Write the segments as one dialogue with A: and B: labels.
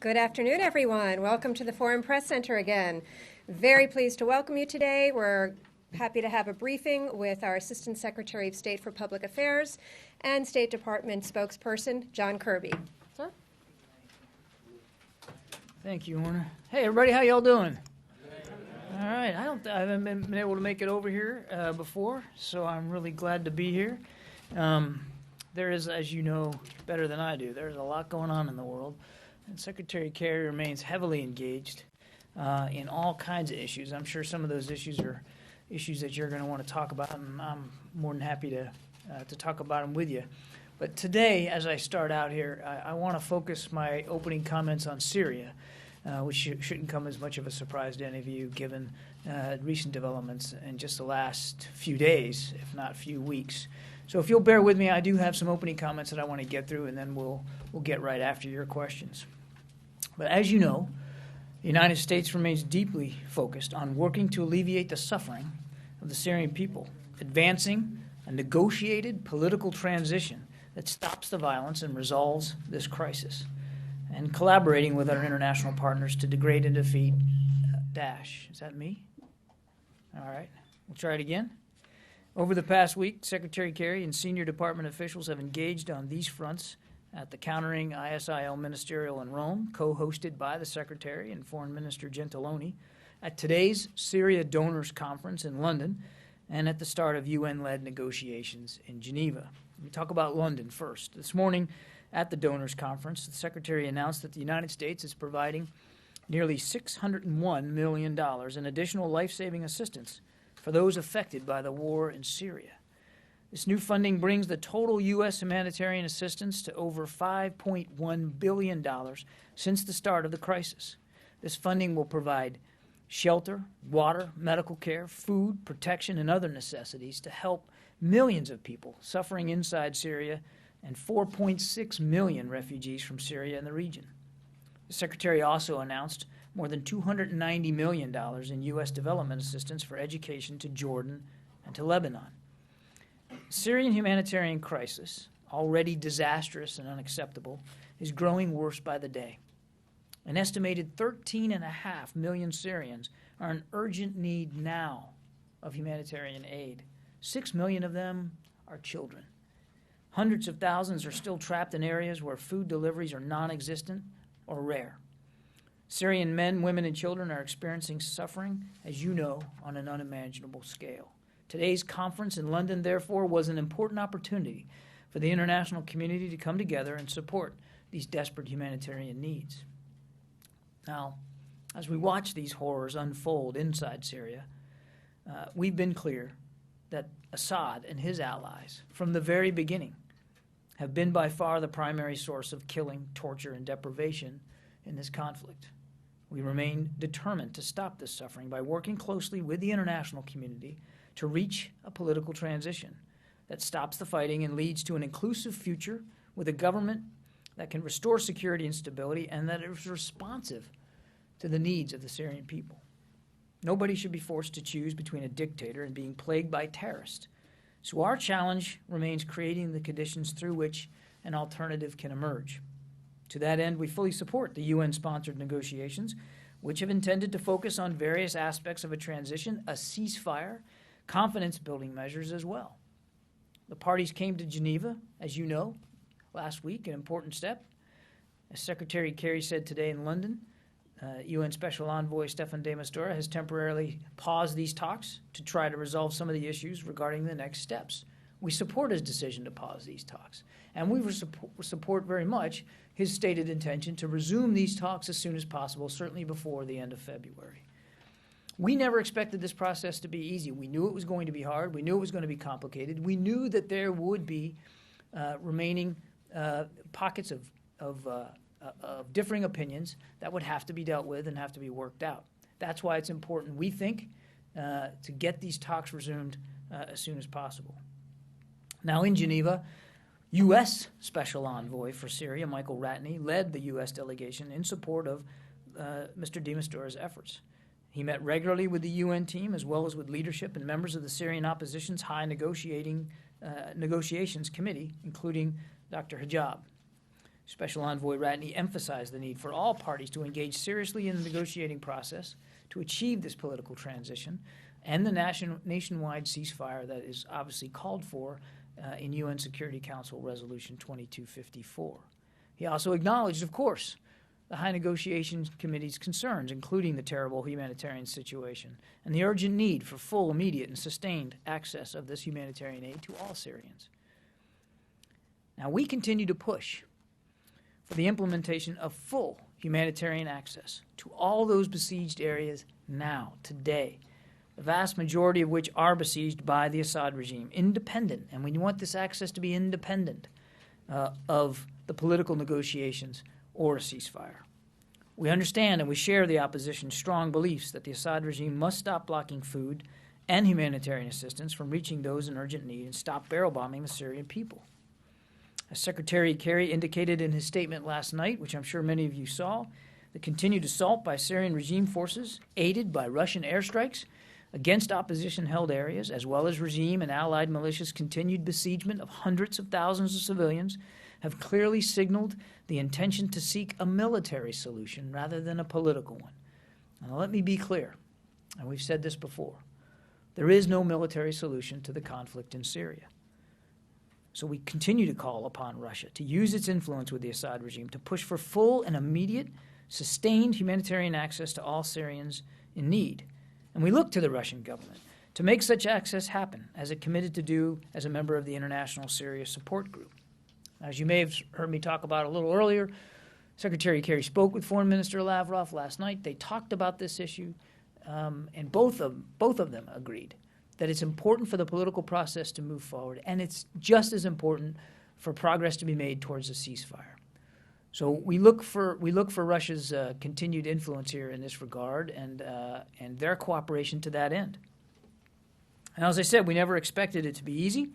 A: Good afternoon, everyone. Welcome to the Foreign Press Center again. Very pleased to welcome you today. We're happy to have a briefing with our Assistant Secretary of State for Public Affairs and State Department spokesperson, John Kirby. Sir?
B: Thank you, Warner. Hey, everybody, how y'all doing? All right, I haven't been able to make it over here before, so I'm really glad to be here. There is, as you know better than I do, there's a lot going on in the world, and Secretary Kerry remains heavily engaged in all kinds of issues. I'm sure some of those issues are issues that you're going to want to talk about, and I'm more than happy to talk about them with you. But today, as I start out here, I want to focus my opening comments on Syria, which shouldn't come as much of a surprise to any of you, given recent developments in just the last few days, if not few weeks. So if you'll bear with me, I do have some opening comments that I want to get through, and then we'll get right after your questions. But as you know, the United States remains deeply focused on working to alleviate the suffering of the Syrian people, advancing a negotiated political transition that stops the violence and resolves this crisis, and collaborating with our international partners to degrade and defeat Daesh. Is that me? All right. We'll try it again. Over the past week, Secretary Kerry and senior department officials have engaged on these fronts at the Countering ISIL Ministerial in Rome, co-hosted by the Secretary and Foreign Minister Gentiloni, at today's Syria Donors Conference in London, and at the start of UN-led negotiations in Geneva. Let me talk about London first. This morning at the Donors Conference, the Secretary announced that the United States is providing nearly $601 million in additional life-saving assistance for those affected by the war in Syria. This new funding brings the total U.S. humanitarian assistance to over $5.1 billion since the start of the crisis. This funding will provide shelter, water, medical care, food, protection, and other necessities to help millions of people suffering inside Syria and 4.6 million refugees from Syria and the region. The Secretary also announced more than $290 million in U.S. development assistance for education to Jordan and to Lebanon. The Syrian humanitarian crisis, already disastrous and unacceptable, is growing worse by the day. An estimated 13.5 million Syrians are in urgent need now of humanitarian aid. 6 million of them are children. Hundreds of thousands are still trapped in areas where food deliveries are non-existent or rare. Syrian men, women, and children are experiencing suffering, as you know, on an unimaginable scale. Today's conference in London, therefore, was an important opportunity for the international community to come together and support these desperate humanitarian needs. Now, as we watch these horrors unfold inside Syria, we've been clear that Assad and his allies, from the very beginning, have been by far the primary source of killing, torture, and deprivation in this conflict. We remain determined to stop this suffering by working closely with the international community to reach a political transition that stops the fighting and leads to an inclusive future with a government that can restore security and stability and that is responsive to the needs of the Syrian people. Nobody should be forced to choose between a dictator and being plagued by terrorists. So our challenge remains creating the conditions through which an alternative can emerge. To that end, we fully support the UN-sponsored negotiations, which have intended to focus on various aspects of a transition, a ceasefire, confidence-building measures as well. The parties came to Geneva, as you know, last week, an important step. As Secretary Kerry said today in London, UN Special Envoy Staffan de Mistura has temporarily paused these talks to try to resolve some of the issues regarding the next steps. We support his decision to pause these talks, and we support very much his stated intention to resume these talks as soon as possible, certainly before the end of February. We never expected this process to be easy. We knew it was going to be hard. We knew it was going to be complicated. We knew that there would be remaining pockets of differing opinions that would have to be dealt with and have to be worked out. That's why it's important, we think, to get these talks resumed as soon as possible. Now in Geneva, U.S. Special Envoy for Syria, Michael Ratney, led the U.S. delegation in support of Mr. de Mistura's efforts. He met regularly with the UN team as well as with leadership and members of the Syrian opposition's high negotiations committee, including Dr. Hijab. Special Envoy Ratney emphasized the need for all parties to engage seriously in the negotiating process to achieve this political transition and the nationwide ceasefire that is obviously called for in UN Security Council Resolution 2254. He also acknowledged, of course, the High Negotiation Committee's concerns, including the terrible humanitarian situation and the urgent need for full, immediate, and sustained access of this humanitarian aid to all Syrians. Now, we continue to push for the implementation of full humanitarian access to all those besieged areas now, today, the vast majority of which are besieged by the Assad regime, independent, and we want this access to be independent of the political negotiations or a ceasefire. We understand and we share the opposition's strong beliefs that the Assad regime must stop blocking food and humanitarian assistance from reaching those in urgent need and stop barrel bombing the Syrian people. As Secretary Kerry indicated in his statement last night, which I'm sure many of you saw, the continued assault by Syrian regime forces, aided by Russian airstrikes against opposition-held areas, as well as regime and allied militias' continued besiegement of hundreds of thousands of civilians, have clearly signaled the intention to seek a military solution rather than a political one. Now, let me be clear, and we've said this before, there is no military solution to the conflict in Syria. So we continue to call upon Russia to use its influence with the Assad regime to push for full and immediate, sustained humanitarian access to all Syrians in need. And we look to the Russian government to make such access happen, as it committed to do as a member of the International Syria Support Group. As you may have heard me talk about a little earlier, Secretary Kerry spoke with Foreign Minister Lavrov last night. They talked about this issue, and both of them agreed that it's important for the political process to move forward, and it's just as important for progress to be made towards a ceasefire. So we look for Russia's continued influence here in this regard, and their cooperation to that end. And as I said, we never expected it to be easy,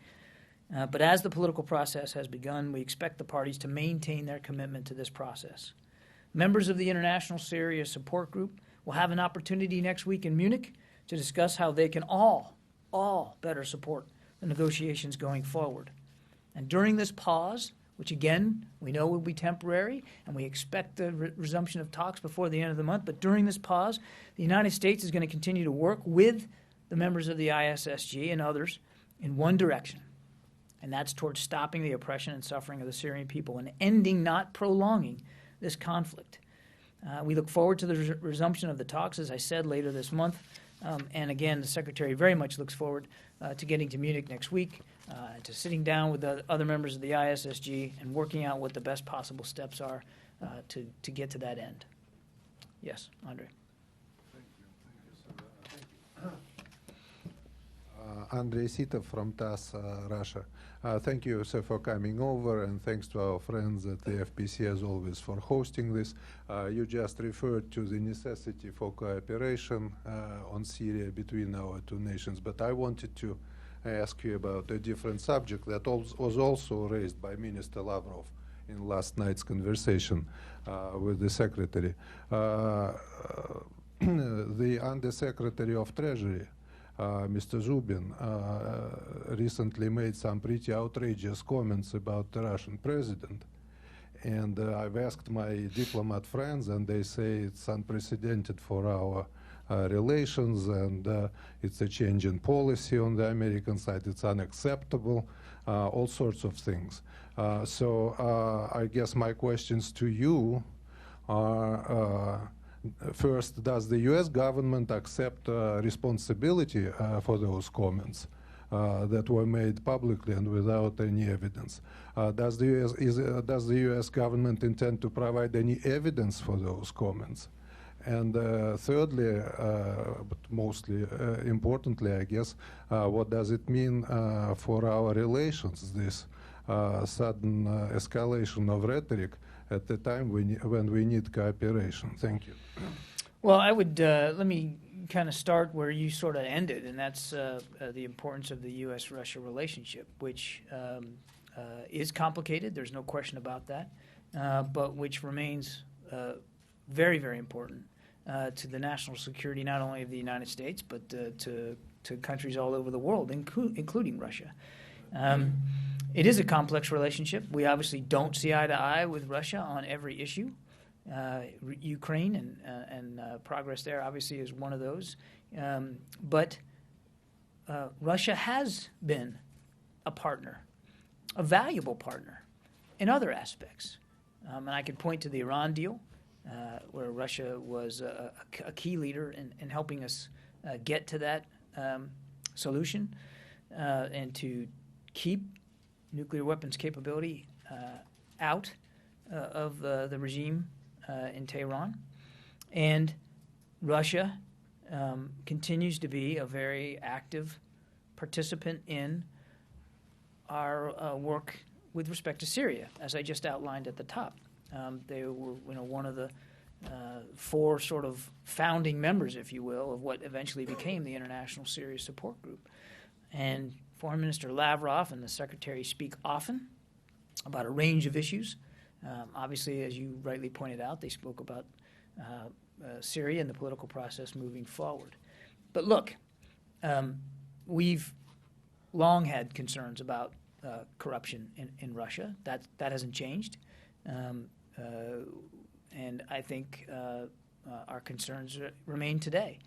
B: but as the political process has begun, we expect the parties to maintain their commitment to this process. Members of the International Syria Support Group will have an opportunity next week in Munich to discuss how they can all better support the negotiations going forward. And during this pause, which again, we know will be temporary, and we expect the resumption of talks before the end of the month, but during this pause, the United States is going to continue to work with the members of the ISSG and others in one direction, and that's towards stopping the oppression and suffering of the Syrian people and ending, not prolonging, this conflict. We look forward to the resumption of the talks, as I said, later this month. And again, the Secretary very much looks forward to getting to Munich next week, to sitting down with the other members of the ISSG and working out what the best possible steps are to get to that end. Yes, Andre.
C: Andrei Sitov from TASS, Russia. Thank you, sir, for coming over, and thanks to our friends at the FPC, as always, for hosting this. You just referred to the necessity for cooperation on Syria between our two nations, but I wanted to ask you about a different subject that was also raised by Minister Lavrov in last night's conversation with the Secretary. The Undersecretary of Treasury, Mr. Zubin, recently made some pretty outrageous comments about the Russian president. And I've asked my diplomat friends, and they say it's unprecedented for our relations, and it's a change in policy on the American side. It's unacceptable, all sorts of things. So I guess my questions to you are, first, does the U.S. government accept responsibility for those comments that were made publicly and without any evidence? Does the U.S. government intend to provide any evidence for those comments? And thirdly, but mostly importantly, I guess, what does it mean for our relations, this sudden escalation of rhetoric at the time when we need cooperation? Thank you.
B: Well, I would let me kind of start where you sort of ended, and that's the importance of the U.S.-Russia relationship, which is complicated. There's no question about that, but which remains very, very important to the national security not only of the United States but to countries all over the world, including Russia. It is a complex relationship. We obviously don't see eye to eye with Russia on every issue. Ukraine and progress there obviously is one of those. But Russia has been a partner, a valuable partner in other aspects. And I could point to the Iran deal, where Russia was a key leader in helping us get to that solution and to keep nuclear weapons capability out of the regime in Tehran. And Russia continues to be a very active participant in our work with respect to Syria, as I just outlined at the top. They were, one of the four sort of founding members, if you will, of what eventually became the International Syria Support Group. And Foreign Minister Lavrov and the Secretary speak often about a range of issues. Obviously, as you rightly pointed out, they spoke about Syria and the political process moving forward. But look, we've long had concerns about corruption in Russia. That hasn't changed. And I think our concerns remain today.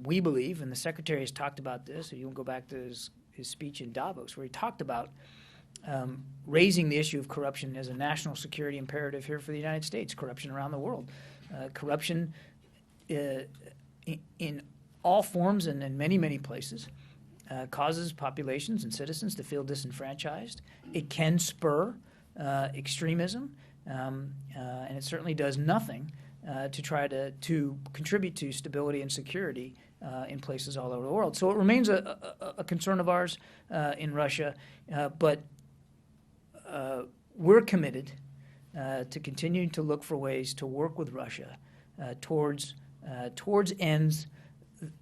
B: We believe, and the Secretary has talked about this, you can go back to his speech in Davos, where he talked about raising the issue of corruption as a national security imperative here for the United States, corruption around the world. Corruption in all forms and in many, many places causes populations and citizens to feel disenfranchised. It can spur extremism, and it certainly does nothing to try to contribute to stability and security in places all over the world. So it remains a concern of ours in Russia, but we're committed to continuing to look for ways to work with Russia towards ends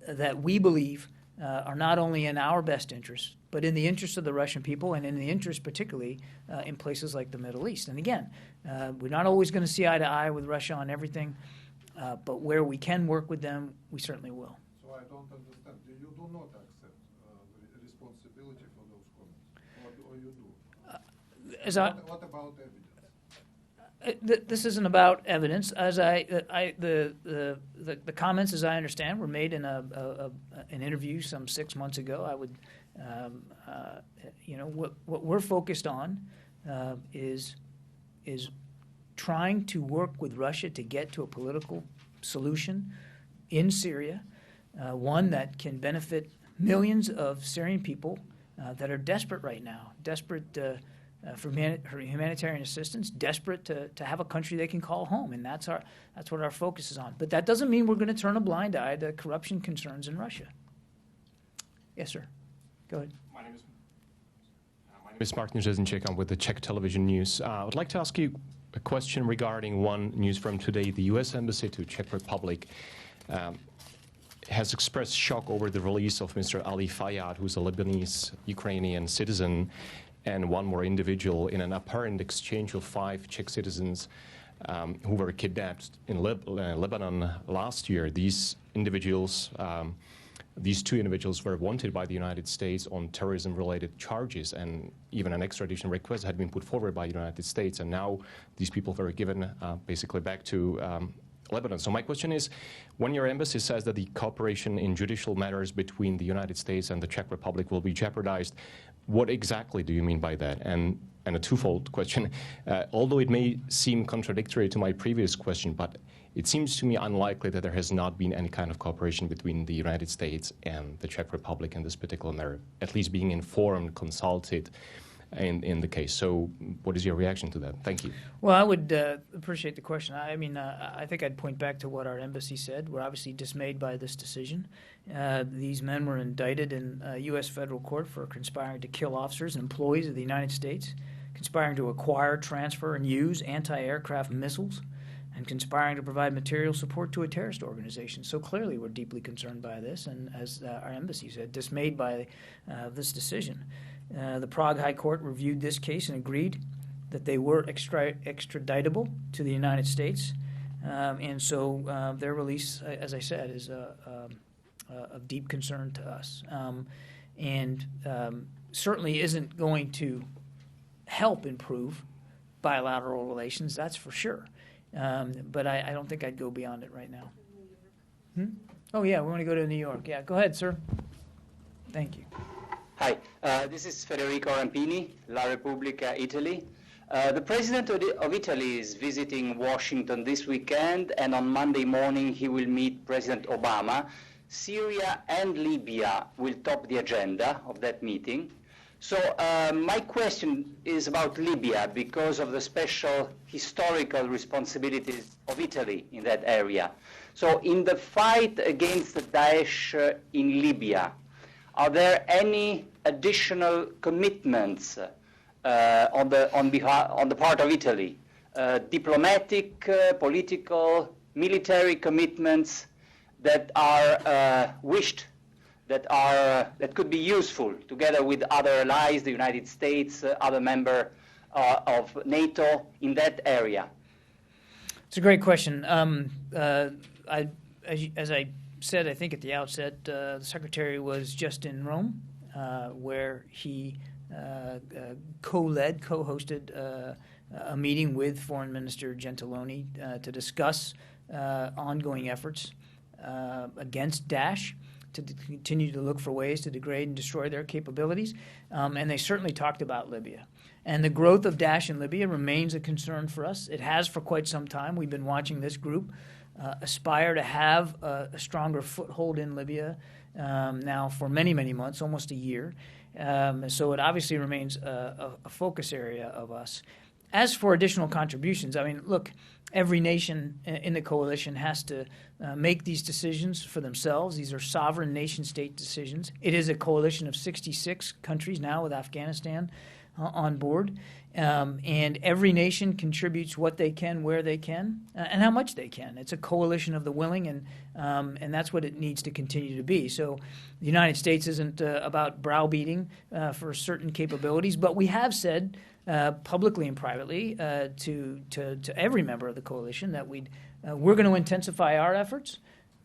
B: that we believe are not only in our best interest, but in the interest of the Russian people and in the interest particularly in places like the Middle East. And again, we're not always going to see eye to eye with Russia on everything, but where we can work with them, we certainly will.
C: So I don't understand. You do not accept the responsibility for those comments, or you do? What about evidence?
B: This isn't about evidence. As the comments, as I understand, were made in an interview some 6 months ago. I would, what we're focused on is trying to work with Russia to get to a political solution in Syria, one that can benefit millions of Syrian people that are desperate right now, desperate for humanitarian assistance, desperate to have a country they can call home, and that's what our focus is on. But that doesn't mean we're going to turn a blind eye to corruption concerns in Russia. Yes, sir. Go ahead.
D: My name is Martin Rzeznicek. I'm with the Czech Television News. I would like to ask you a question regarding one news from today. The U.S. Embassy to Czech Republic has expressed shock over the release of Mr. Ali Fayyad, who's a Lebanese-Ukrainian citizen, and one more individual in an apparent exchange of 5 Czech citizens who were kidnapped in Lebanon last year. These individuals, these 2 individuals were wanted by the United States on terrorism-related charges, and even an extradition request had been put forward by the United States, and now these people were given basically back to Lebanon. So my question is, when your embassy says that the cooperation in judicial matters between the United States and the Czech Republic will be jeopardized, what exactly do you mean by that? And a twofold question. Although it may seem contradictory to my previous question, but it seems to me unlikely that there has not been any kind of cooperation between the United States and the Czech Republic in this particular matter, at least being informed, consulted in the case. So what is your reaction to that? Thank you.
B: Well, I would appreciate the question. I mean, I think I'd point back to what our embassy said. We're obviously dismayed by this decision. These men were indicted in a U.S. federal court for conspiring to kill officers and employees of the United States, conspiring to acquire, transfer, and use anti-aircraft missiles, and conspiring to provide material support to a terrorist organization. So clearly we're deeply concerned by this, and as our embassy said, dismayed by this decision. The Prague High Court reviewed this case and agreed that they were extraditable to the United States. And so their release, as I said, is of deep concern to us. And certainly isn't going to help improve bilateral relations, that's for sure. But I don't think I'd go beyond it right now. Oh, yeah, we want to go to New York. Yeah, go ahead, sir. Thank you.
E: Hi, this is Federico Rampini, La Repubblica, Italy. The President of Italy is visiting Washington this weekend, and on Monday morning he will meet President Obama. Syria and Libya will top the agenda of that meeting. So my question is about Libya because of the special historical responsibilities of Italy in that area. So in the fight against Daesh in Libya, are there any additional commitments on the part of Italy, diplomatic, political, military commitments that are wished, that could be useful together with other allies, the United States, other member of NATO in that area?
B: It's a great question. As I said, I think at the outset, the Secretary was just in Rome, where he co-hosted a meeting with Foreign Minister Gentiloni to discuss ongoing efforts against Daesh, to continue to look for ways to degrade and destroy their capabilities. And they certainly talked about Libya. And the growth of Daesh in Libya remains a concern for us. It has for quite some time. We've been watching this group aspire to have a stronger foothold in Libya now for many, many months, almost a year. So it obviously remains a focus area of us. As for additional contributions, I mean, look, every nation in the coalition has to make these decisions for themselves. These are sovereign nation-state decisions. It is a coalition of 66 countries now with Afghanistan on board. And every nation contributes what they can, where they can, and how much they can. It's a coalition of the willing, and that's what it needs to continue to be. So the United States isn't about browbeating for certain capabilities, but we have said publicly and privately to every member of the coalition that we're going to intensify our efforts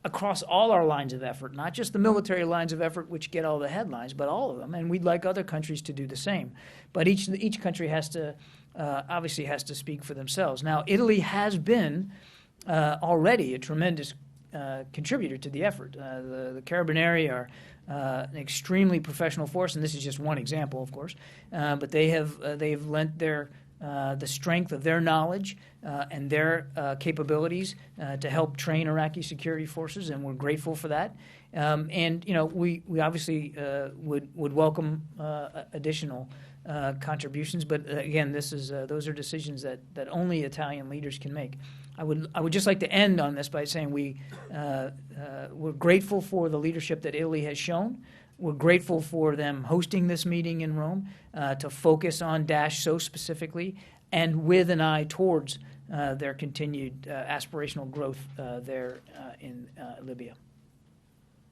B: across all our lines of effort, not just the military lines of effort which get all the headlines, but all of them. And we'd like other countries to do the same. But each country has to obviously has to speak for themselves. Now, Italy has been already a tremendous contributor to the effort. The Carabinieri are an extremely professional force, and this is just one example, of course. But they've lent the strength of their knowledge and their capabilities to help train Iraqi security forces, and we're grateful for that. And you know, we obviously would welcome additional contributions, but again, those are decisions that only Italian leaders can make. I would just like to end on this by saying we're grateful for the leadership that Italy has shown. We're grateful for them hosting this meeting in Rome to focus on Daesh so specifically, and with an eye towards their continued aspirational growth there in Libya.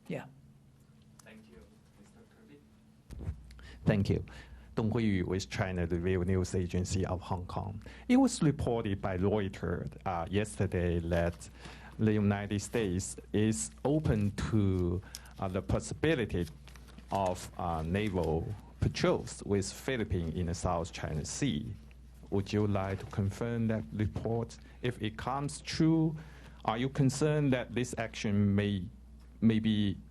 B: Yeah.
F: Thank you, Mr. Kirby. Thank you. Dong Huiyu with China Review News Agency of Hong Kong. It was reported by Reuters yesterday that the United States is open to the possibility of naval patrols with Philippines in the South China Sea. Would you like to confirm that report? If it comes true, are you concerned that this action may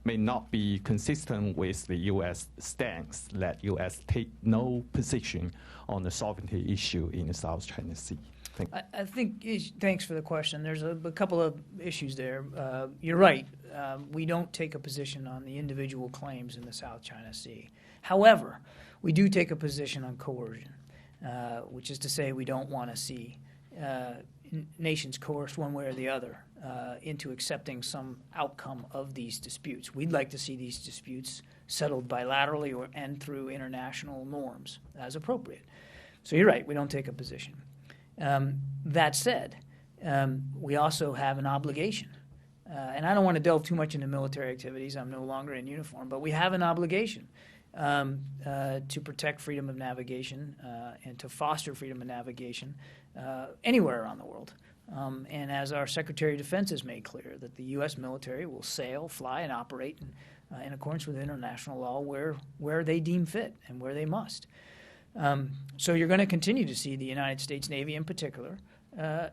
F: not be consistent with the U.S. stance that U.S. take no position on the sovereignty issue in the South China Sea?
B: I think, thanks for the question. There's a couple of issues there. You're right. We don't take a position on the individual claims in the South China Sea. However, we do take a position on coercion, which is to say we don't want to see nations coerced one way or the other into accepting some outcome of these disputes. We'd like to see these disputes settled bilaterally and through international norms as appropriate. So you're right, we don't take a position. That said, we also have an obligation. And I don't want to delve too much into military activities. I'm no longer in uniform. But we have an obligation to protect freedom of navigation and to foster freedom of navigation anywhere around the world. And as our Secretary of Defense has made clear, that the U.S. military will sail, fly, and operate in accordance with international law where they deem fit and where they must. So you're going to continue to see the United States Navy in particular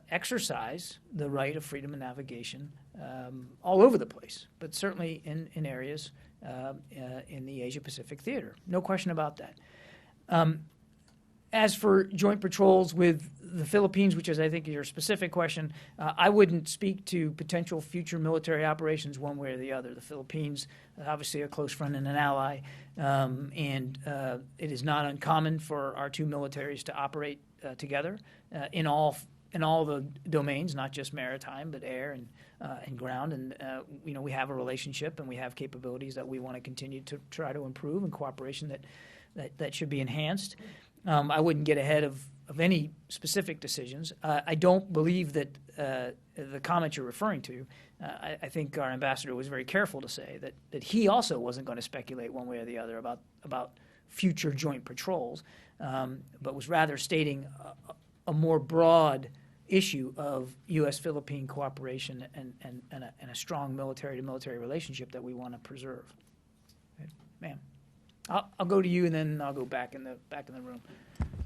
B: exercise the right of freedom of navigation all over the place, but certainly in areas in the Asia-Pacific theater. No question about that. As for joint patrols with the Philippines, which is, I think, your specific question, I wouldn't speak to potential future military operations one way or the other. The Philippines, obviously a close friend and an ally, and it is not uncommon for our two militaries to operate together in all the domains, not just maritime, but air and ground. And we have a relationship and we have capabilities that we want to continue to try to improve, and cooperation that should be enhanced. I wouldn't get ahead of any specific decisions. I don't believe that the comment you're referring to, I think our ambassador was very careful to say that he also wasn't going to speculate one way or the other about future joint patrols, but was rather stating a more broad issue of U.S.-Philippine cooperation and a strong military-to-military relationship that we want to preserve. Okay. Ma'am. I'll go to you, and then I'll go back in the room.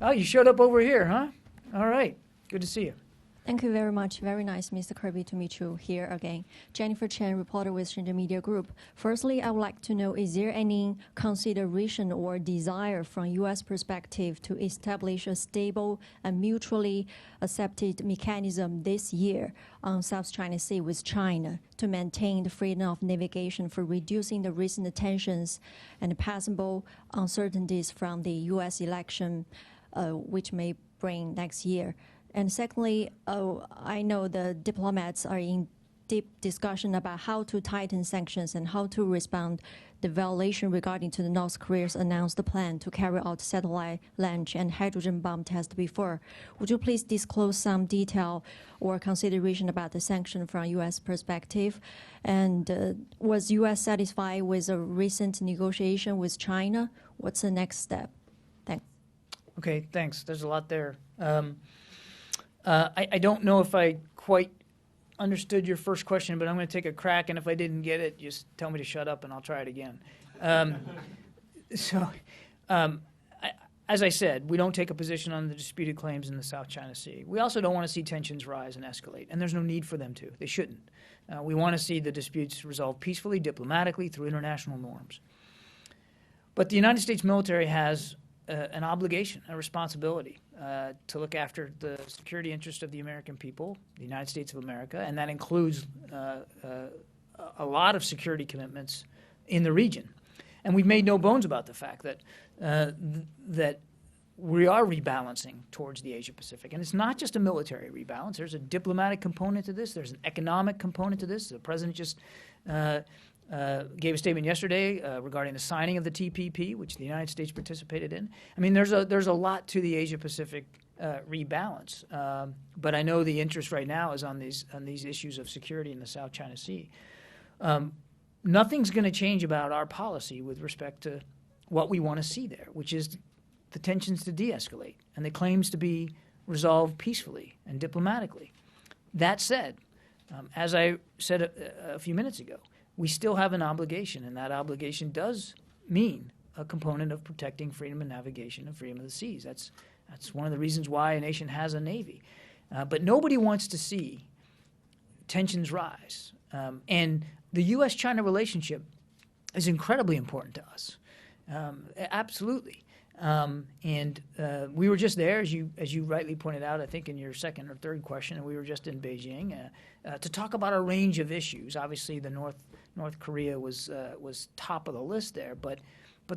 B: Oh, you showed up over here, huh? All right. Good to see you.
G: Thank you very much. Very nice, Mr. Kirby, to meet you here again. Jennifer Chen, reporter with Shenzhen Media Group. Firstly, I would like to know, is there any consideration or desire from U.S. perspective to establish a stable and mutually accepted mechanism this year on South China Sea with China to maintain the freedom of navigation for reducing the recent tensions and possible uncertainties from the U.S. election, which may bring next year? And secondly, I know the diplomats are in deep discussion about how to tighten sanctions and how to respond the violation regarding to the North Korea's announced plan to carry out satellite launch and hydrogen bomb test before. Would you please disclose some detail or consideration about the sanction from U.S. perspective? And was U.S. satisfied with a recent negotiation with China? What's the next step? Thanks.
B: Okay, thanks. There's a lot there. I don't know if I quite understood your first question, but I'm going to take a crack, and if I didn't get it, just tell me to shut up and I'll try it again. As I said, we don't take a position on the disputed claims in the South China Sea. We also don't want to see tensions rise and escalate, and there's no need for them to. They shouldn't. We want to see the disputes resolved peacefully, diplomatically, through international norms. But the United States military has an obligation, a responsibility to look after the security interest of the American people, the United States of America, and that includes a lot of security commitments in the region. And we've made no bones about the fact that that we are rebalancing towards the Asia-Pacific. And it's not just a military rebalance. There's a diplomatic component to this. There's an economic component to this. The president just gave a statement yesterday regarding the signing of the TPP, which the United States participated in. I mean, there's a lot to the Asia-Pacific rebalance, but I know the interest right now is on these issues of security in the South China Sea. Nothing's going to change about our policy with respect to what we want to see there, which is the tensions to de-escalate and the claims to be resolved peacefully and diplomatically. That said, as I said a few minutes ago, we still have an obligation, and that obligation does mean a component of protecting freedom of navigation and freedom of the seas. That's one of the reasons why a nation has a navy. But nobody wants to see tensions rise. And the U.S.-China relationship is incredibly important to us. Absolutely. And we were just there, as you rightly pointed out, I think in your second or third question, and we were just in Beijing to talk about a range of issues. Obviously, the North Korea was top of the list there, but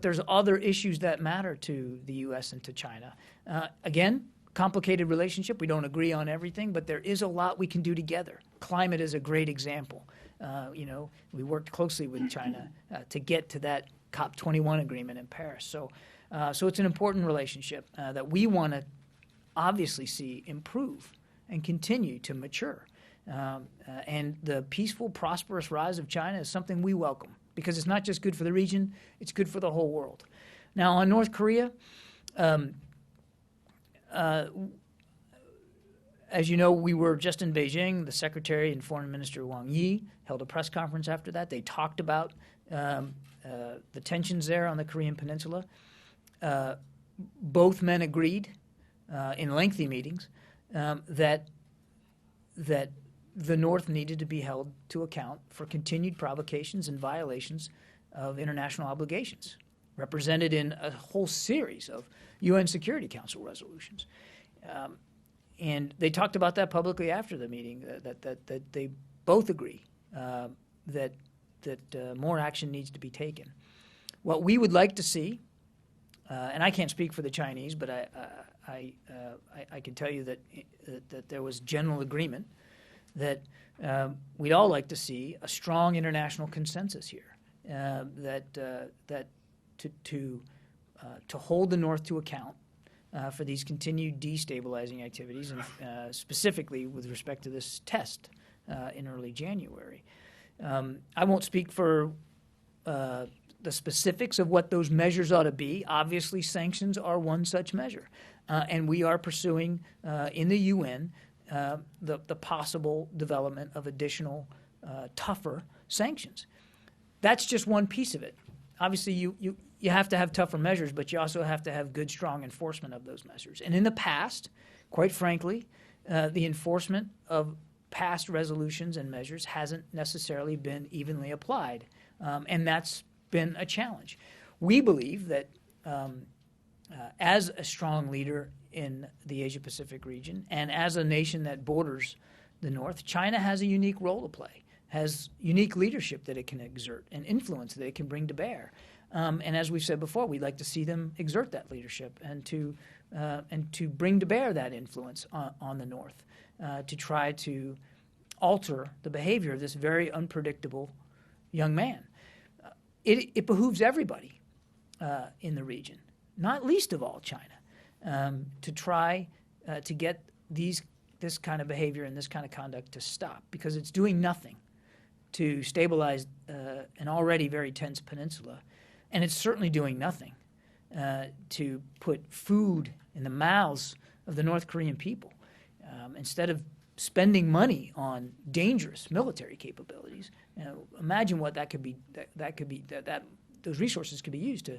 B: there's other issues that matter to the U.S. and to China. Again, complicated relationship. We don't agree on everything, but there is a lot we can do together. Climate is a great example. We worked closely with China to get to that COP21 agreement in Paris. So it's an important relationship that we want to obviously see improve and continue to mature. And the peaceful, prosperous rise of China is something we welcome because it's not just good for the region, it's good for the whole world. Now, on North Korea, as you know, we were just in Beijing. The Secretary and Foreign Minister Wang Yi held a press conference after that. They talked about the tensions there on the Korean Peninsula. both men agreed in lengthy meetings that the North needed to be held to account for continued provocations and violations of international obligations, represented in a whole series of UN Security Council resolutions. And they talked about that publicly after the meeting, that they both agree that more action needs to be taken. What we would like to see, and I can't speak for the Chinese, but I can tell you that there was general agreement that we'd all like to see a strong international consensus here, that to hold the North to account for these continued destabilizing activities, and specifically with respect to this test in early January. I won't speak for the specifics of what those measures ought to be. Obviously, sanctions are one such measure, and we are pursuing in the UN the possible development of additional tougher sanctions. That's just one piece of it. Obviously, you have to have tougher measures, but you also have to have good, strong enforcement of those measures. And in the past, quite frankly, the enforcement of past resolutions and measures hasn't necessarily been evenly applied, and that's been a challenge. We believe that as a strong leader in the Asia-Pacific region and as a nation that borders the North, China has a unique role to play, has unique leadership that it can exert and influence that it can bring to bear. And as we've said before, we'd like to see them exert that leadership and to bring to bear that influence on the North, to try to alter the behavior of this very unpredictable young man. It behooves everybody in the region, not least of all China, to try to get this kind of behavior and this kind of conduct to stop, because it's doing nothing to stabilize an already very tense peninsula, and it's certainly doing nothing to put food in the mouths of the North Korean people. Instead of spending money on dangerous military capabilities, imagine what that could be. That those resources could be used to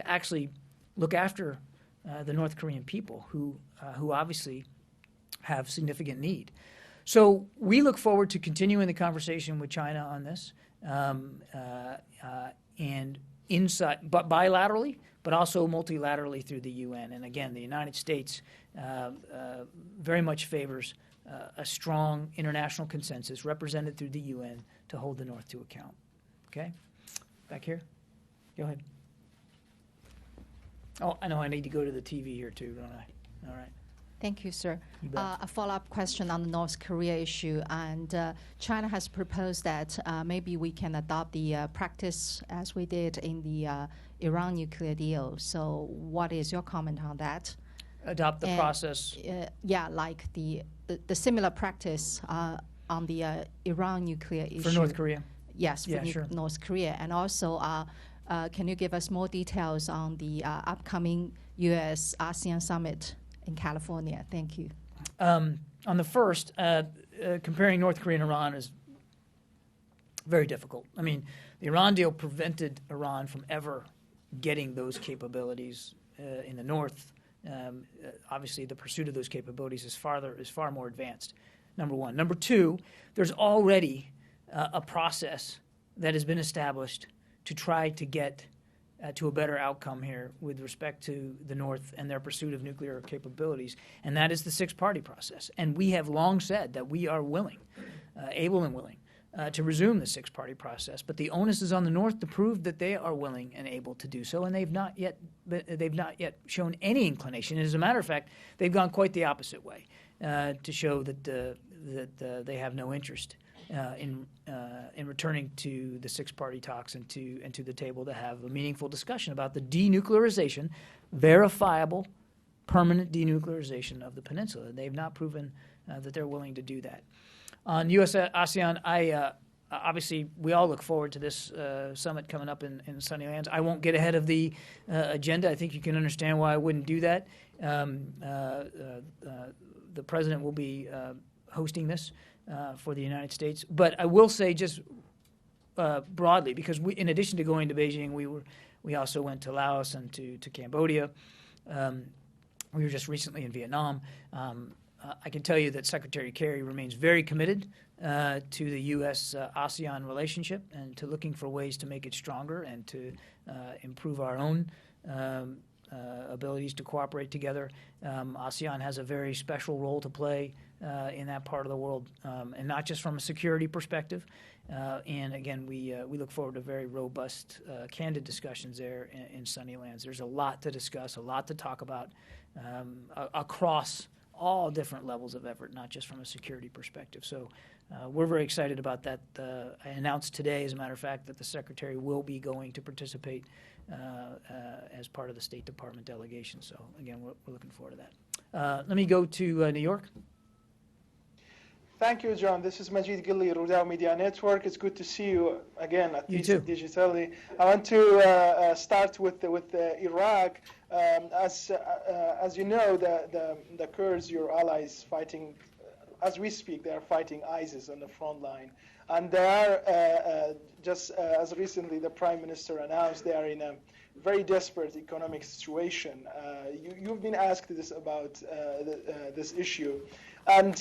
B: actually look after the North Korean people, who obviously have significant need. So we look forward to continuing the conversation with China on this, and but bilaterally, but also multilaterally through the UN. And again, the United States very much favors a strong international consensus represented through the UN to hold the North to account. Okay? Back here? Go ahead. Oh, I know I need to go to the TV here too, don't I? All right.
H: Thank you, sir.
B: You bet.
H: A follow-up question on the North Korea issue. And China has proposed that maybe we can adopt the practice as we did in the Iran nuclear deal. So what is your comment on that?
B: Adopt the process.
H: Yeah, like the similar practice on the Iran nuclear issue.
B: For North Korea?
H: Yes, for
B: sure.
H: North Korea. And also, can you give us more details on the upcoming U.S.-ASEAN summit in California? Thank you.
B: On the first, comparing North Korea and Iran is very difficult. I mean, the Iran deal prevented Iran from ever getting those capabilities in the North. Obviously, the pursuit of those capabilities is far more advanced, number one. Number two, there's already a process that has been established to try to get to a better outcome here with respect to the North and their pursuit of nuclear capabilities, and that is the six-party process. And we have long said that we are willing, able and willing, to resume the six-party process. But the onus is on the North to prove that they are willing and able to do so, and they've not yet shown any inclination. And as a matter of fact, they've gone quite the opposite way to show that they have no interest in returning to the six-party talks and to the table to have a meaningful discussion about the denuclearization, verifiable, permanent denuclearization of the peninsula. They've not proven that they're willing to do that. On U.S.-ASEAN, obviously we all look forward to this summit coming up in Sunnylands. I won't get ahead of the agenda. I think you can understand why I wouldn't do that. The president will be hosting this for the United States. But I will say just broadly, because in addition to going to Beijing, we also went to Laos and to Cambodia. We were just recently in Vietnam. I can tell you that Secretary Kerry remains very committed to the U.S.-ASEAN relationship and to looking for ways to make it stronger and to improve our own abilities to cooperate together. ASEAN has a very special role to play in that part of the world, and not just from a security perspective. And again, we look forward to very robust, candid discussions there in Sunnylands. There's a lot to discuss, a lot to talk about across all different levels of effort, not just from a security perspective. So we're very excited about that. I announced today, as a matter of fact, that the Secretary will be going to participate as part of the State Department delegation. So again, we're looking forward to that. Let me go to New York.
I: Thank you, John. This is Majid Gilli, Rudao Media Network. It's good to see you again, at least digitally. I want to start with Iraq. As you know, the Kurds, your allies, fighting, as we speak, they are fighting ISIS on the front line. And they are, just as recently the Prime Minister announced, they are in a very desperate economic situation. You've been asked this about this issue. And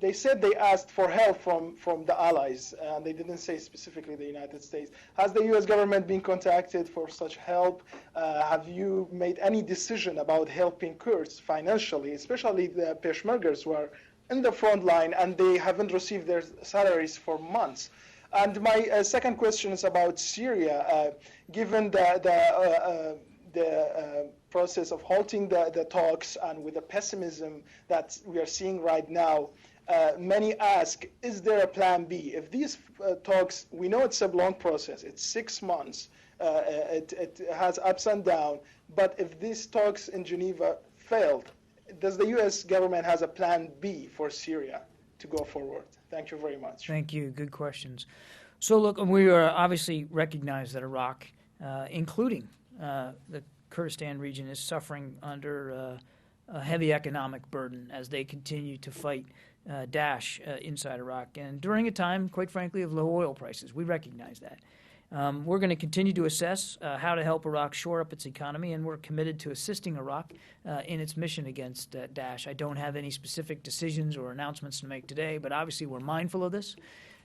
I: they said they asked for help from the allies, and they didn't say specifically the United States. Has the U.S. government been contacted for such help? Have you made any decision about helping Kurds financially, especially the Peshmergas who are in the front line and they haven't received their salaries for months? And my second question is about Syria. Given the process of halting the talks and with the pessimism that we are seeing right now, many ask, is there a plan B? If these talks, we know it's a long process, it's 6 months, it has ups and downs, but if these talks in Geneva failed, does the U.S. government has a plan B for Syria to go forward? Thank you very much.
B: Thank you. Good questions. So look, we obviously recognize that Iraq, including the Kurdistan region, is suffering under a heavy economic burden as they continue to fight Daesh inside Iraq, and during a time, quite frankly, of low oil prices. We recognize that. We're going to continue to assess how to help Iraq shore up its economy, and we're committed to assisting Iraq in its mission against Daesh. I don't have any specific decisions or announcements to make today, but obviously we're mindful of this,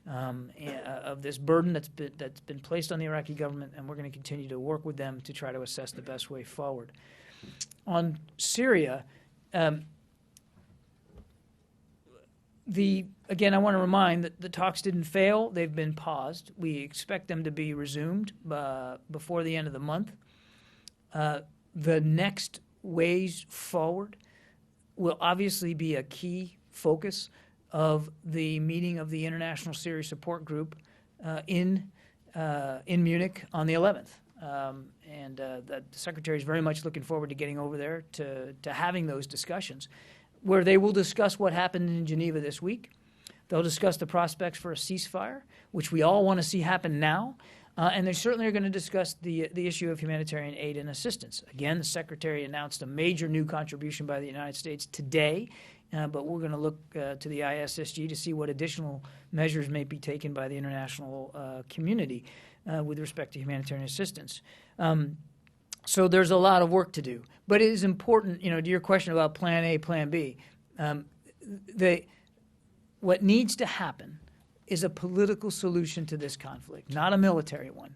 B: of this burden that's been placed on the Iraqi government, and we're going to continue to work with them to try to assess the best way forward. On Syria, again, I want to remind that the talks didn't fail. They've been paused. We expect them to be resumed before the end of the month. The next ways forward will obviously be a key focus of the meeting of the International Syria Support Group in Munich on the 11th. And the Secretary is very much looking forward to getting over there to having those discussions, where they will discuss what happened in Geneva this week. They'll discuss the prospects for a ceasefire, which we all want to see happen now. And they certainly are going to discuss the issue of humanitarian aid and assistance. Again, the Secretary announced a major new contribution by the United States today, but we're going to look to the ISSG to see what additional measures may be taken by the international community with respect to humanitarian assistance. So there's a lot of work to do. But it is important, to your question about Plan A, Plan B, what needs to happen is a political solution to this conflict, not a military one.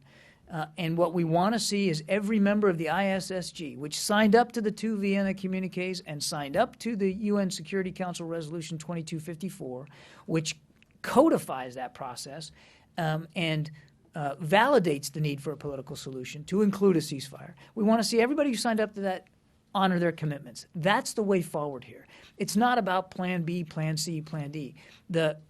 B: And what we want to see is every member of the ISSG, which signed up to the 2 Vienna communiques and signed up to the UN Security Council Resolution 2254, which codifies that process and validates the need for a political solution to include a ceasefire. We want to see everybody who signed up to that honor their commitments. That's the way forward here. It's not about Plan B, Plan C, Plan D.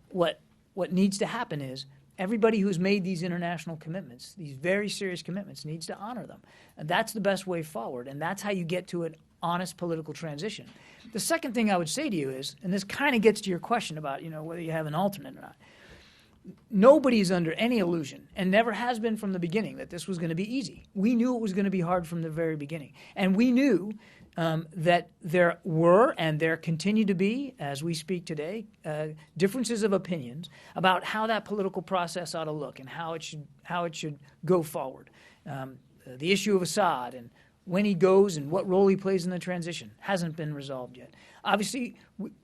B: What needs to happen is everybody who's made these international commitments, these very serious commitments, needs to honor them. And that's the best way forward, and that's how you get to an honest political transition. The second thing I would say to you is, and this kind of gets to your question about whether you have an alternate or not, nobody's under any illusion, and never has been from the beginning, that this was going to be easy. We knew it was going to be hard from the very beginning. And we knew that there were, and there continue to be, as we speak today, differences of opinions about how that political process ought to look and how it should go forward. The issue of Assad and when he goes and what role he plays in the transition. Hasn't been resolved yet. Obviously,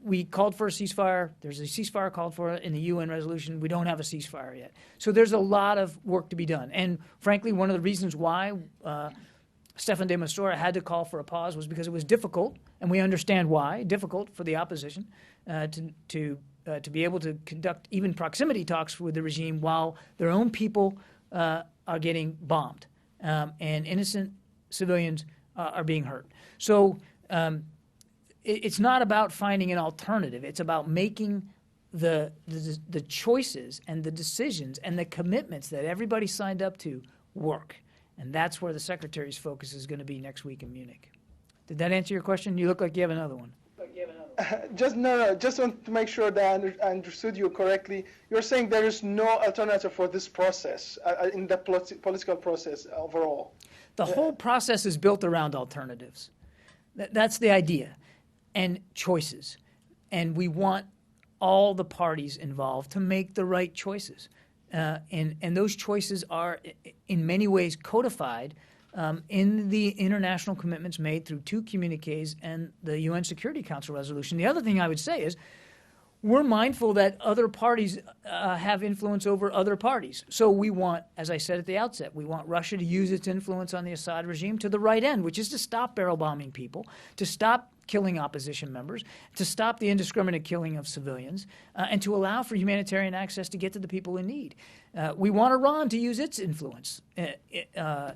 B: we called for a ceasefire. There's a ceasefire called for in the UN resolution. We don't have a ceasefire yet. So there's a lot of work to be done. And frankly, one of the reasons why Staffan de Mistura had to call for a pause was because it was difficult, and we understand why, difficult for the opposition to be able to conduct even proximity talks with the regime while their own people are getting bombed and innocent civilians are being hurt. So it's not about finding an alternative. It's about making the choices and the decisions and the commitments that everybody signed up to work. And that's where the Secretary's focus is going to be next week in Munich. Did that answer your question? You look like you have another one.
I: Just want to make sure that I understood you correctly. You're saying there is no alternative for this process in the political process overall.
B: The whole process is built around alternatives. That's the idea, and choices. And we want all the parties involved to make the right choices. And those choices are in many ways codified in the international commitments made through 2 communiques and the UN Security Council resolution. The other thing I would say is we're mindful that other parties have influence over other parties. So we want, as I said at the outset, we want Russia to use its influence on the Assad regime to the right end, which is to stop barrel bombing people, to stop killing opposition members, to stop the indiscriminate killing of civilians, and to allow for humanitarian access to get to the people in need. We want Iran to use its influence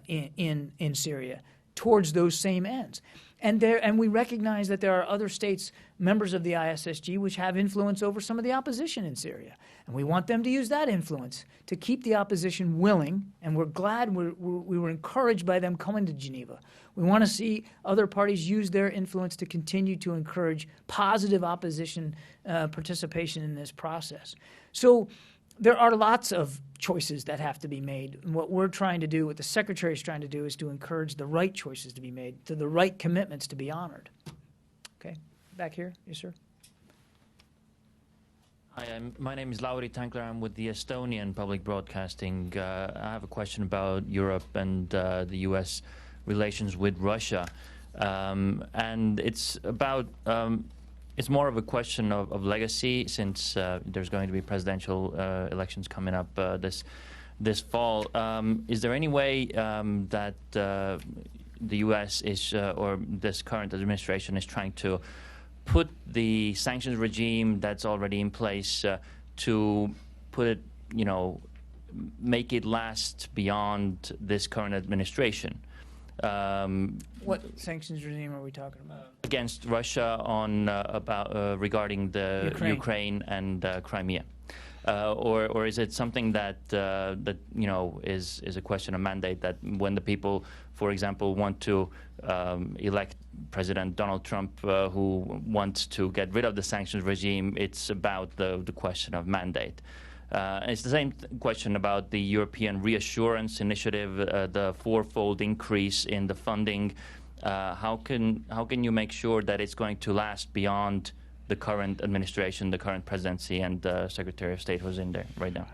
B: in Syria towards those same ends. And we recognize that there are other states, members of the ISSG, which have influence over some of the opposition in Syria. And we want them to use that influence to keep the opposition willing, and we're glad we were encouraged by them coming to Geneva. We want to see other parties use their influence to continue to encourage positive opposition participation in this process. So there are lots of choices that have to be made. And what we're trying to do, what the Secretary is trying to do, is to encourage the right choices to be made, to the right commitments to be honored. Okay, back here. Yes, sir.
J: Hi, my name is Lauri Tankler. I'm with the Estonian Public Broadcasting. I have a question about Europe and the U.S. relations with Russia. And it's about it's more of a question of legacy, since there's going to be presidential elections coming up this fall. Is there any way that the U.S. is or this current administration is trying to put the sanctions regime that's already in place to put it, make it last beyond this current administration?
B: What sanctions regime are we talking about?
J: Against Russia on regarding the Ukraine and Crimea, or is it something that is a question of mandate, that when the people, for example, want to elect President Donald Trump, who wants to get rid of the sanctions regime, it's about the question of mandate. It's the same question about the European Reassurance Initiative, the 4-fold increase in the funding. How can you make sure that it's going to last beyond the current administration, the current presidency, and the Secretary of State who's in there right now?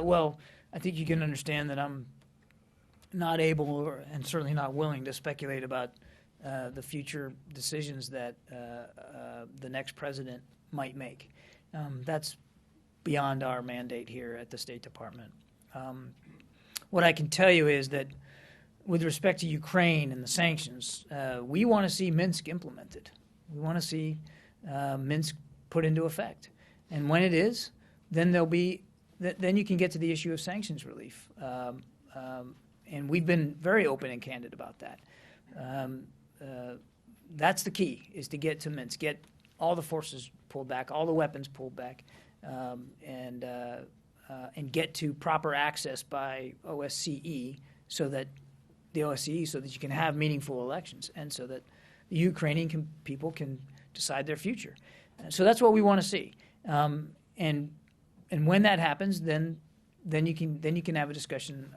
B: Well, I think you can understand that I'm not able and certainly not willing to speculate about the future decisions that the next president might make. That's beyond our mandate here at the State Department. What I can tell you is that with respect to Ukraine and the sanctions, we want to see Minsk implemented. We want to see Minsk put into effect. And when it is, then then you can get to the issue of sanctions relief. And we've been very open and candid about that. That's the key, is to get to Minsk, get all the forces pulled back, all the weapons pulled back, and get to proper access by OSCE, so that you can have meaningful elections, and so that the Ukrainian people can decide their future. So that's what we want to see. And when that happens, then you can have a discussion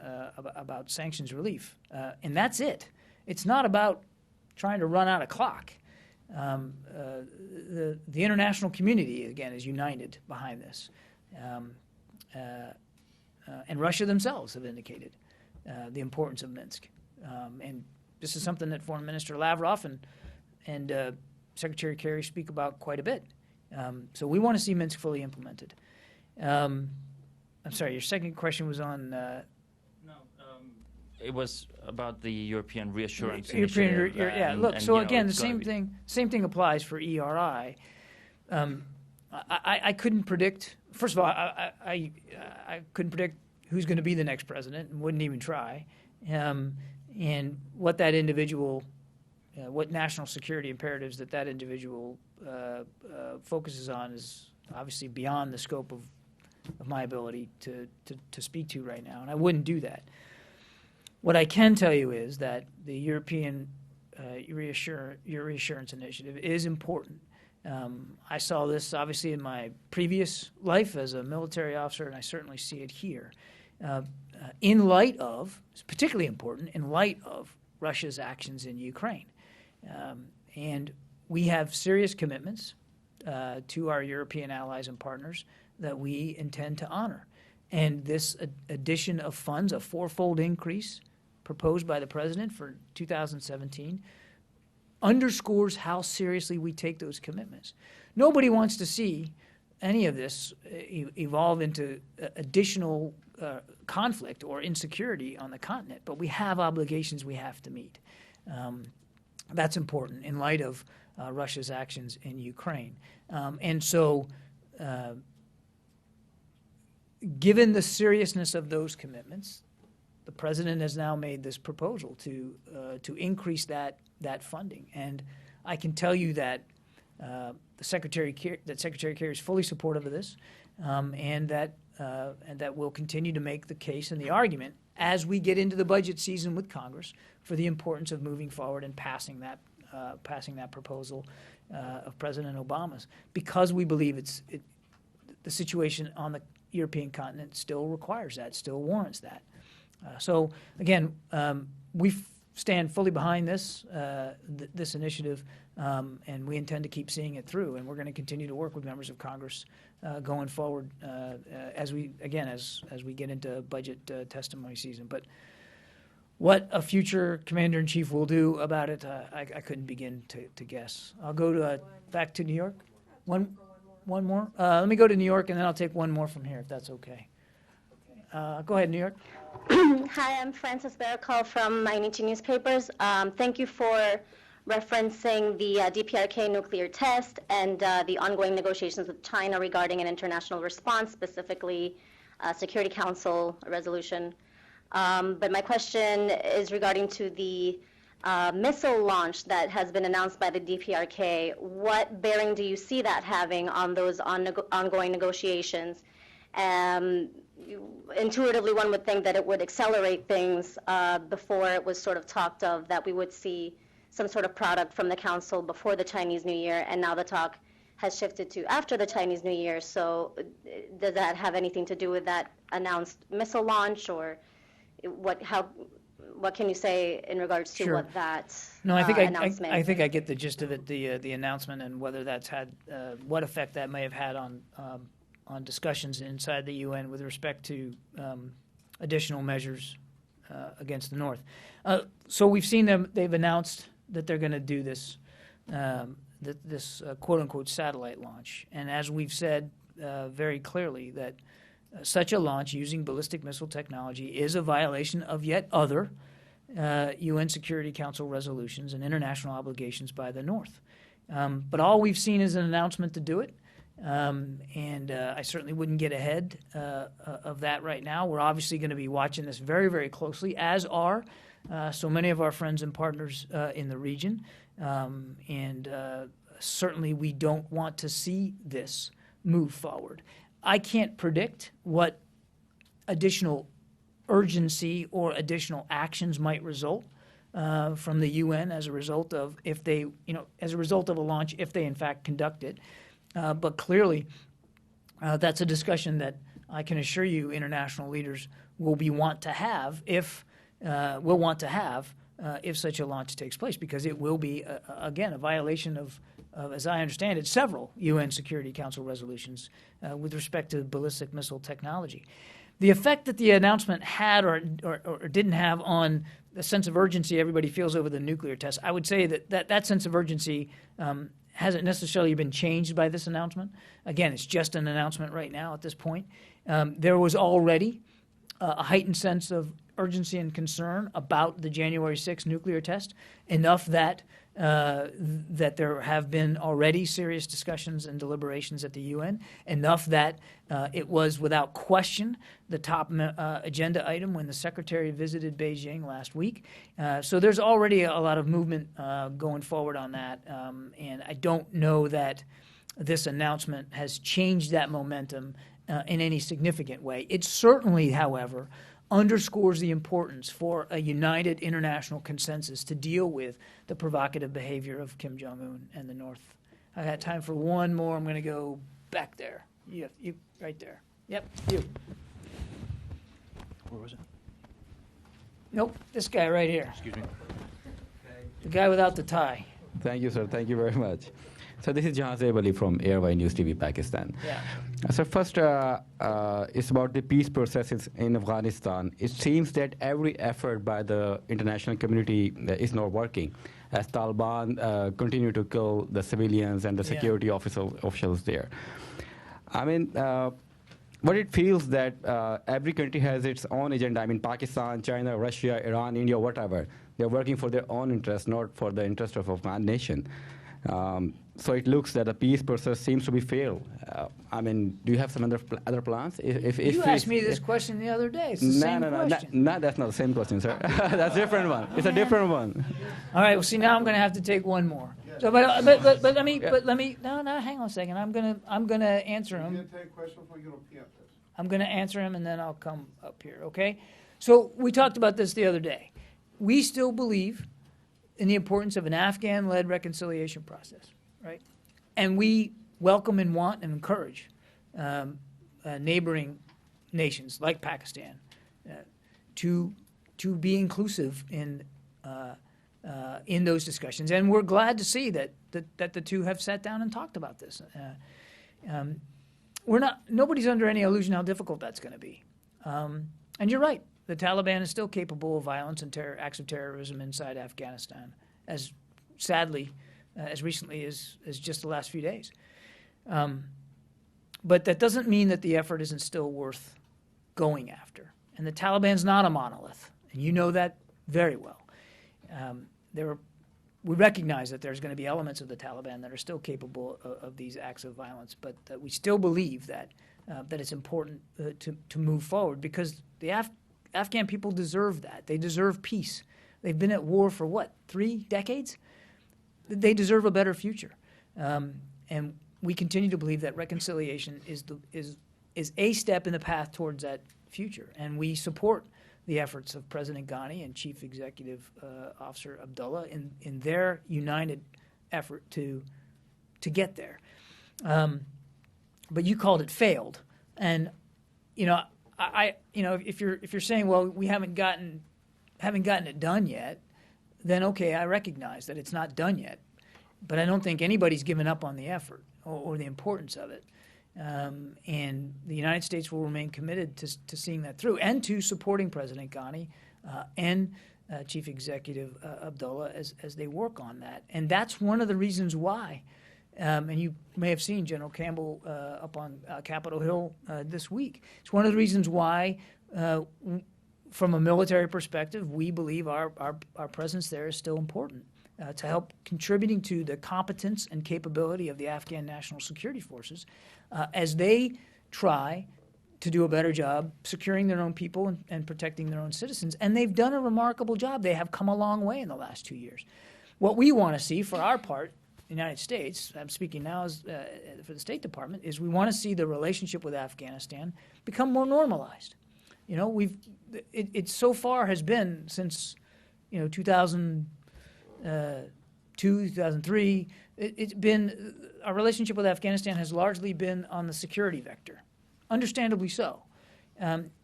B: about sanctions relief, and that's it. It's not about trying to run out a clock. The international community, again, is united behind this. And Russia themselves have indicated the importance of Minsk. And this is something that Foreign Minister Lavrov and Secretary Kerry speak about quite a bit. So we want to see Minsk fully implemented. I'm sorry, your second question was on...
J: It was about the European Reassurance
B: European,
J: Initiative.
B: yeah, look, so again, the same thing applies for ERI. I couldn't predict, first of all, I couldn't predict who's going to be the next president and wouldn't even try. And what that individual, what national security imperatives that individual focuses on is obviously beyond the scope of my ability to speak to right now, and I wouldn't do that. What I can tell you is that the European Reassurance Initiative is important. I saw this obviously in my previous life as a military officer, and I certainly see it here. In light of, it's particularly important, in light of Russia's actions in Ukraine. And we have serious commitments to our European allies and partners that we intend to honor. And this addition of funds, a fourfold increase proposed by the President for 2017, underscores how seriously we take those commitments. Nobody wants to see any of this evolve into additional conflict or insecurity on the continent, but we have obligations we have to meet. That's important in light of Russia's actions in Ukraine. And so given the seriousness of those commitments, the President has now made this proposal to increase that funding. And I can tell you that Secretary Kerry is fully supportive of this, and that we'll continue to make the case and the argument as we get into the budget season with Congress for the importance of moving forward and passing that proposal of President Obama's, because we believe the situation on the European continent still requires that, still warrants that. So again, we stand fully behind this this initiative, and we intend to keep seeing it through. And we're going to continue to work with members of Congress going forward as we get into budget testimony season. But what a future commander-in-chief will do about it, I couldn't begin to guess. I'll go back to New York. One more. Let me go to New York, and then I'll take one more from here, if that's okay. Go ahead, New York.
K: Hi, I'm Frances Barakal from Mainichi Newspapers. Thank you for referencing the DPRK nuclear test and the ongoing negotiations with China regarding an international response, specifically Security Council resolution. But my question is regarding to the missile launch that has been announced by the DPRK. What bearing do you see that having on those ongoing negotiations? Intuitively, one would think that it would accelerate things before it was sort of talked of that we would see some sort of product from the Council before the Chinese New Year, and now the talk has shifted to after the Chinese New Year. So does that have anything to do with that announced missile launch, or what can you say in regards to
B: Sure.
K: what that
B: No, I think
K: announcement?
B: I think I get the gist of it, the announcement, and whether that's had what effect that may have had on discussions inside the UN with respect to additional measures against the North. So we've seen they've announced that they're going to do this quote-unquote satellite launch. And as we've said very clearly, that such a launch using ballistic missile technology is a violation of yet other UN Security Council resolutions and international obligations by the North. But all we've seen is an announcement to do it. And I certainly wouldn't get ahead of that right now. We're obviously going to be watching this very, very closely, as are so many of our friends and partners in the region. And certainly we don't want to see this move forward. I can't predict what additional urgency or additional actions might result from the UN as a result of as a result of a launch, if they in fact conduct it. But clearly, that's a discussion that I can assure you international leaders will want to have if such a launch takes place, because it will be, again, a violation of, as I understand it, several UN Security Council resolutions with respect to ballistic missile technology. The effect that the announcement had or didn't have on the sense of urgency everybody feels over the nuclear test, I would say that sense of urgency hasn't necessarily been changed by this announcement. Again, it's just an announcement right now at this point. There was already a heightened sense of urgency and concern about the January 6th nuclear test, enough that there have been already serious discussions and deliberations at the UN, enough that it was without question the top agenda item when the Secretary visited Beijing last week. So there's already a lot of movement going forward on that, and I don't know that this announcement has changed that momentum in any significant way. It certainly, however, underscores the importance for a united international consensus to deal with the provocative behavior of Kim Jong-un and the North. I got time for one more. I'm going to go back there. You right there. Yep, you.
L: Where was it?
B: Nope, this guy right here.
L: Excuse me.
B: The guy without the tie.
M: Thank you, sir. Thank you very much. So this is Jahan Saib Ali from Airway News TV, Pakistan.
B: Yeah.
M: So first, it's about the peace processes in Afghanistan. It seems that every effort by the international community is not working, as Taliban continue to kill the civilians and the security officials there. I mean, what it feels that every country has its own agenda. I mean, Pakistan, China, Russia, Iran, India, whatever. They're working for their own interest, not for the interest of Afghan nation. So it looks that the peace process seems to be failed. I mean, do you have some other plans? If
B: you asked me this question the other day. It's the same question.
M: No, that's not the same question, sir. That's a different one. It's a different one.
B: All right. Well, see, now I'm going to have to take one more. So, but let me. No, hang on a second. I'm gonna answer him. I'm going to answer him, and then I'll come up here. Okay. So we talked about this the other day. We still believe in the importance of an Afghan-led reconciliation process, right? And we welcome and want and encourage neighboring nations like Pakistan to be inclusive in those discussions. And we're glad to see that the two have sat down and talked about this. Nobody's under any illusion how difficult that's going to be. And you're right. The Taliban is still capable of violence and acts of terrorism inside Afghanistan, as sadly, as recently as just the last few days. But that doesn't mean that the effort isn't still worth going after. And the Taliban's not a monolith, and you know that very well. We recognize that there's going to be elements of the Taliban that are still capable of these acts of violence, but we still believe that it's important to move forward, because the Afghan people deserve that. They deserve peace. They've been at war for, 3 decades? They deserve a better future. And we continue to believe that reconciliation is a step in the path towards that future. And we support the efforts of President Ghani and Chief Executive Officer Abdullah in their united effort to get there. But you called it failed. And, if you're saying, well, we haven't gotten it done yet, then okay, I recognize that it's not done yet. But I don't think anybody's given up on the effort or the importance of it. And the United States will remain committed to seeing that through, and to supporting President Ghani and Chief Executive Abdullah as they work on that. And that's one of the reasons why. And you may have seen General Campbell up on Capitol Hill this week. It's one of the reasons why, from a military perspective, we believe our presence there is still important to help contributing to the competence and capability of the Afghan National Security Forces as they try to do a better job securing their own people and protecting their own citizens. And they've done a remarkable job. They have come a long way in the last 2 years. What we want to see for our part, the United States, I'm speaking now for the State Department, is we want to see the relationship with Afghanistan become more normalized. It so far has been since 2002, 2003. It's been our relationship with Afghanistan has largely been on the security vector, understandably so.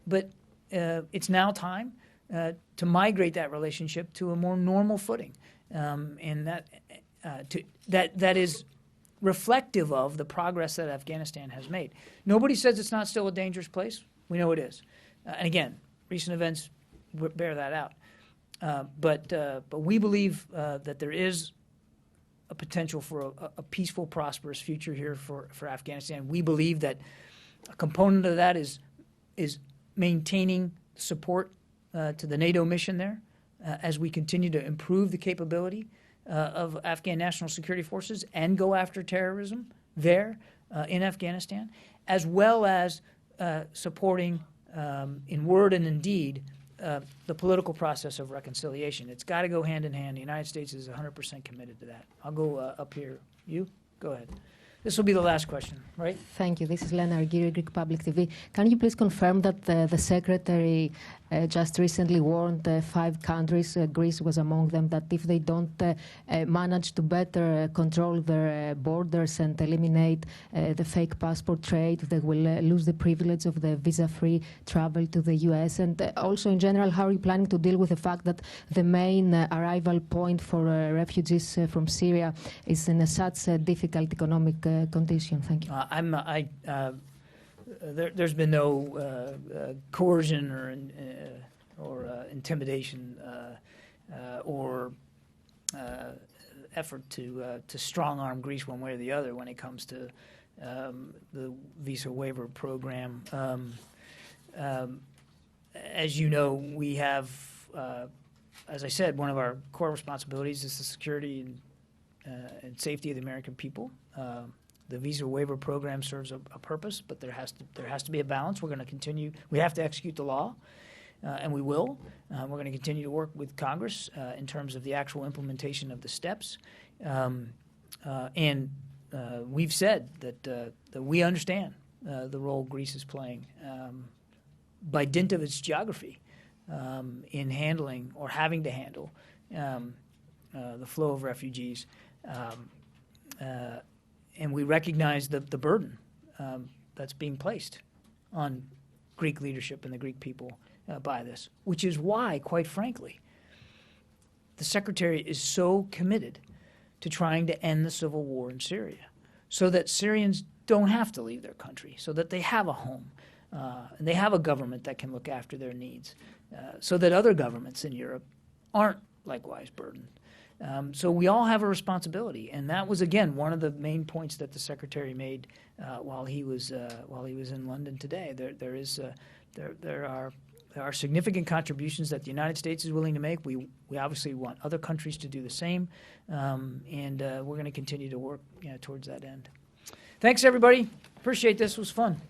B: But it's now time to migrate that relationship to a more normal footing, and that is reflective of the progress that Afghanistan has made. Nobody says it's not still a dangerous place. We know it is. And again, recent events bear that out. but we believe that there is a potential for a peaceful, prosperous future here for Afghanistan. We believe that a component of that is maintaining support to the NATO mission there as we continue to improve the capability of Afghan national security forces and go after terrorism there in Afghanistan, as well as supporting in word and in deed the political process of reconciliation. It's got to go hand in hand. The United States is 100% committed to that. I'll go up here. You? Go ahead. This will be the last question, right?
L: Thank you. This is Lena Argyri, Greek Public TV. Can you please confirm that the Secretary just recently warned 5 countries, Greece was among them, that if they don't manage to better control their borders and eliminate the fake passport trade, they will lose the privilege of the visa-free travel to the U.S.? And also, in general, how are you planning to deal with the fact that the main arrival point for refugees from Syria is in such a difficult economic condition? Thank you.
B: There's been no coercion or intimidation or effort to strong-arm Greece one way or the other when it comes to the visa waiver program. As you know, we have, as I said, one of our core responsibilities is the security and safety of the American people. The visa waiver program serves a purpose, but there has to be a balance. We're going to continue. We have to execute the law, and we will. We're going to continue to work with Congress in terms of the actual implementation of the steps. And we've said that we understand the role Greece is playing by dint of its geography in handling or having to handle the flow of refugees. And we recognize the burden that's being placed on Greek leadership and the Greek people by this, which is why, quite frankly, the Secretary is so committed to trying to end the civil war in Syria so that Syrians don't have to leave their country, so that they have a home and they have a government that can look after their needs, so that other governments in Europe aren't likewise burdened. So we all have a responsibility, and that was again one of the main points that the Secretary made while he was in London today. There are significant contributions that the United States is willing to make. We obviously want other countries to do the same, and we're going to continue to work towards that end. Thanks, everybody. Appreciate this. It was fun.